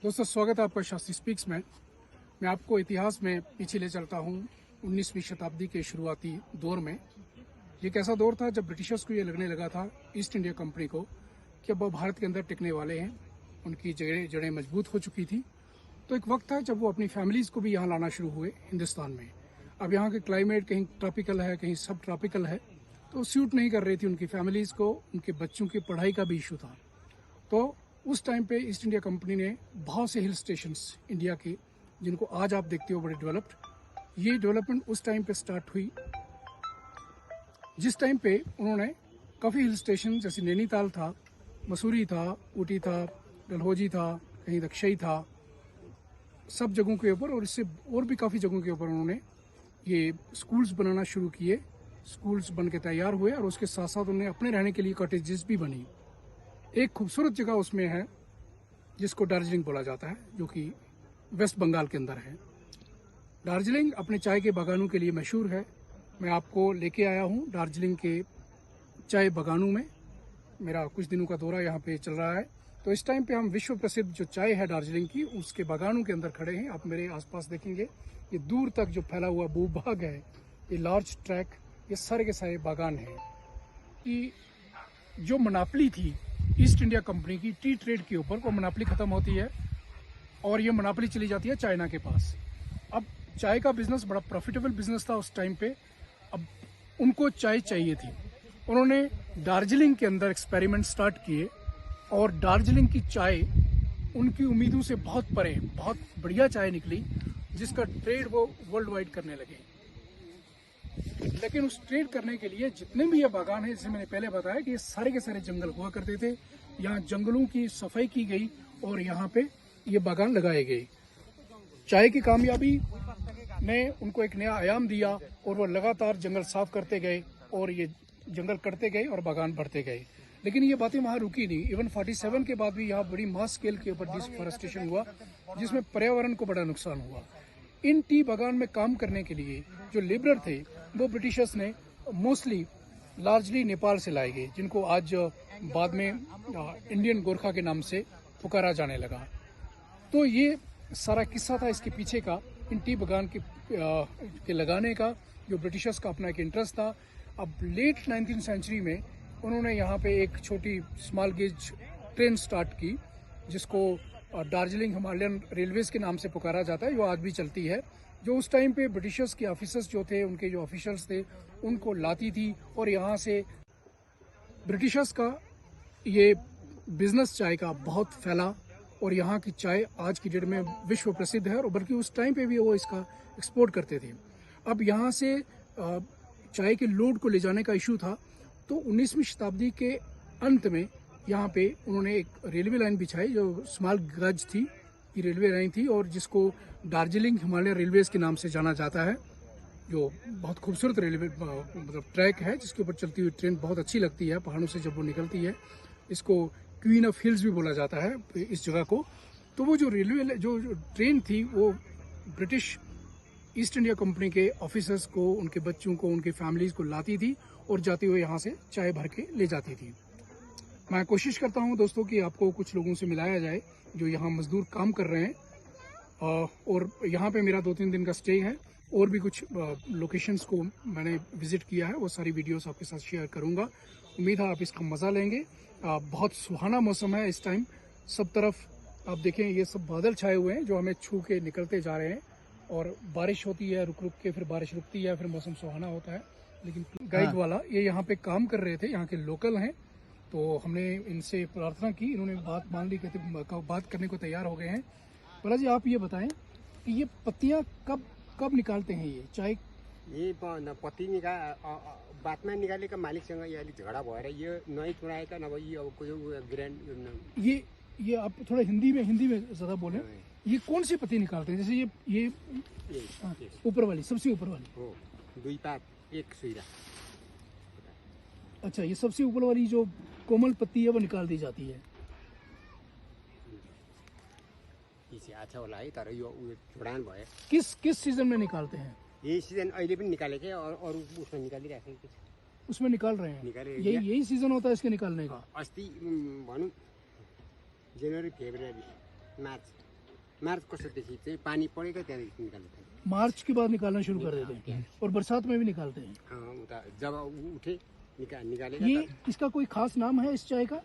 दोस्तों स्वागत है आपका शास्त्री स्पीक्स में। मैं आपको इतिहास में पीछे ले चलता हूँ 19वीं शताब्दी के शुरुआती दौर में। ये एक ऐसा दौर था जब ब्रिटिशर्स को ये लगने लगा था ईस्ट इंडिया कंपनी को कि अब वो भारत के अंदर टिकने वाले हैं, उनकी जड़ें मजबूत हो चुकी थी। तो एक वक्त था जब वो अपनी फैमिलीज़ को भी यहाँ लाना शुरू हुए हिंदुस्तान में। अब यहाँ के क्लाइमेट कहीं ट्रॉपिकल है, कहीं सब ट्रॉपिकल है, तो सूट नहीं कर रही थी उनकी फैमिलीज़ को। उनके बच्चों की पढ़ाई का भी इशू था। तो उस टाइम पे ईस्ट इंडिया कंपनी ने बहुत से हिल स्टेशंस इंडिया के, जिनको आज आप देखते हो बड़े डेवलप्ड, ये डेवलपमेंट उस टाइम पे स्टार्ट हुई जिस टाइम पे उन्होंने काफ़ी हिल स्टेशन जैसे नैनीताल था, मसूरी था, ऊटी था, डलहौजी था, कहीं दक्षई था, सब जगहों के ऊपर और इससे और भी काफ़ी जगहों के ऊपर उन्होंने ये स्कूल्स बनाना शुरू किए। स्कूल्स बन के तैयार हुए और उसके साथ साथ उन्होंने अपने रहने के लिए कॉटेजेस भी बनी। एक खूबसूरत जगह उसमें है जिसको दार्जिलिंग बोला जाता है, जो कि वेस्ट बंगाल के अंदर है। दार्जिलिंग अपने चाय के बागानों के लिए मशहूर है। मैं आपको लेके आया हूँ दार्जिलिंग के चाय बागानों में। मेरा कुछ दिनों का दौरा यहाँ पे चल रहा है। तो इस टाइम पे हम विश्व प्रसिद्ध जो चाय है दार्जिलिंग की, उसके बागानों के अंदर खड़े हैं। आप मेरे आसपास देखेंगे ये दूर तक जो फैला हुआ भूभाग है, ये लार्ज ट्रैक, ये सारे के सारे बागान हैं। कि जो मोनोपोली थी ईस्ट इंडिया कंपनी की टी ट्रेड के ऊपर, वो मोनोपोली खत्म होती है और ये मोनोपोली चली जाती है चाइना के पास। अब चाय का बिजनेस बड़ा प्रॉफिटेबल बिजनेस था उस टाइम पे। अब उनको चाय चाहिए थी। उन्होंने दार्जिलिंग के अंदर एक्सपेरिमेंट स्टार्ट किए और दार्जिलिंग की चाय उनकी उम्मीदों से बहुत परे बहुत बढ़िया चाय निकली, जिसका ट्रेड वो वर्ल्ड वाइड करने लगे। लेकिन उस ट्रेड करने के लिए जितने भी ये बागान हैं, जैसे मैंने पहले बताया कि ये सारे के सारे जंगल हुआ करते थे। यहाँ जंगलों की सफाई की गई और यहाँ पे ये बागान लगाए गए। चाय की कामयाबी ने उनको एक नया आयाम दिया और वो लगातार जंगल साफ करते गए और ये जंगल कटते गए और बागान बढ़ते गए। लेकिन ये बातें वहाँ रुकी नहीं। इवन 47 के बाद भी यहाँ बड़ी मास स्केल के ऊपर डिफॉरेस्टेशन हुआ, जिसमें पर्यावरण को बड़ा नुकसान हुआ। इन टी बागान में काम करने के लिए जो लेबर थे वो ब्रिटिशर्स ने मोस्टली लार्जली नेपाल से लाए गए, जिनको आज बाद में इंडियन गोरखा के नाम से पुकारा जाने लगा। तो ये सारा किस्सा था इसके पीछे का, इन टी बागान के लगाने का, जो ब्रिटिशर्स का अपना एक इंटरेस्ट था। अब लेट 19th सेंचुरी में उन्होंने यहाँ पे एक छोटी स्मॉल गेज ट्रेन स्टार्ट की, जिसको दार्जिलिंग हिमालयन रेलवेज के नाम से पुकारा जाता है, जो आज भी चलती है। जो उस टाइम पे ब्रिटिशर्स के ऑफिसर्स जो थे, उनके जो ऑफिशियल्स थे, उनको लाती थी और यहाँ से ब्रिटिशर्स का ये बिजनेस चाय का बहुत फैला और यहाँ की चाय आज की डेट में विश्व प्रसिद्ध है और बल्कि उस टाइम पे भी वो इसका एक्सपोर्ट करते थे। अब यहाँ से चाय के लोड को ले जाने का इशू था, तो 19वीं शताब्दी के अंत में यहाँ पे उन्होंने एक रेलवे लाइन बिछाई जो स्मॉल गज थी, ये रेलवे लाइन थी और जिसको दार्जिलिंग हिमालय रेलवेज के नाम से जाना जाता है। जो बहुत खूबसूरत रेलवे मतलब ट्रैक है, जिसके ऊपर चलती हुई ट्रेन बहुत अच्छी लगती है पहाड़ों से जब वो निकलती है। इसको क्वीन ऑफ हिल्स भी बोला जाता है इस जगह को। तो वो जो रेलवे जो ट्रेन थी वो ब्रिटिश ईस्ट इंडिया कंपनी के ऑफिसर्स को, उनके बच्चों को, उनके फैमिलीज को लाती थी और जाते हुए यहाँ से चाय भर के ले जाती थी। मैं कोशिश करता हूँ दोस्तों कि आपको कुछ लोगों से मिलाया जाए जो यहाँ मजदूर काम कर रहे हैं, और यहाँ पे मेरा 2-3 दिन का स्टे है। और भी कुछ लोकेशंस को मैंने विजिट किया है, वो सारी वीडियोस आपके साथ शेयर करूँगा। उम्मीद है आप इसका मज़ा लेंगे। बहुत सुहाना मौसम है इस टाइम। सब तरफ आप देखें ये सब बादल छाए हुए हैं जो हमें छू के निकलते जा रहे हैं और बारिश होती है रुक रुक के, फिर बारिश रुकती है, फिर मौसम सुहाना होता है। लेकिन गाइड वाला ये यहाँ पे काम कर रहे थे, यहाँ के लोकल हैं, तो हमने इनसे प्रार्थना की, इन्होंने बात मान ली, कहते बात करने को तैयार हो गए हैं। भला जी आप ये बताएं कि ये पत्तियां कब निकालते हैं ये चाय? ये पत्ती बातमा निकालेका मालिकसँग यो अलिक झगडा भएर यो नै चुराएका, नभए यो अब कोही ग्रान्ड ये आप थोड़ा हिंदी में ज़्यादा बोलें। ये कौन सी पत्ती निकालते हैं? जैसे ये ऊपर वाली, सबसे ऊपर वाली हो, 2 पात 1 सुइरा। अच्छा, ये सबसे ऊपर वाली जो कोमल पत्ती है वो निकाल दी जाती है। अच्छा होला है, तर यो झुडान भयो। किस सीजन में निकालते हैं? यही सीजन अहिले पनि निकालेकै और उसमें निकालिराखेको छ। उसमें निकाल रहे हैं? यही सीजन होता है इसके निकालने का? अस्ति भनौँ जनवरी फेब्रुअरी मार्च मार्च कसोदेखि चाहिँ पानी परेको त्यहाँदेखि निकाल्नु थाल्यो। मार्च के बाद निकालना शुरू कर देते हैं और बरसात में भी निकालते हैं। उता जब उठे निकालेगा। ये इसका कोई खास नाम है इस चाय का?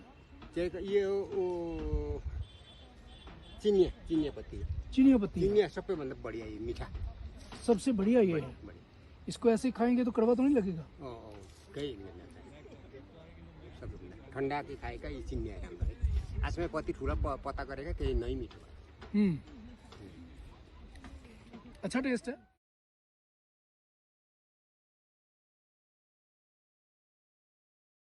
चाय का ये वो चिनिया पत्ती है। चिनिया पत्ती है। चिनिया सबैभन्दा बढिया ये मीठा सबसे बढ़िया ये है। इसको ऐसे खाएंगे तो कड़वा तो नहीं लगेगा? कहीं सब ठंडा के खाएगा ये चिनिया राम्रो है। आजमा पत्ती ठुला पता गरेका केही नै मिठो। अच्छा टेस्ट है।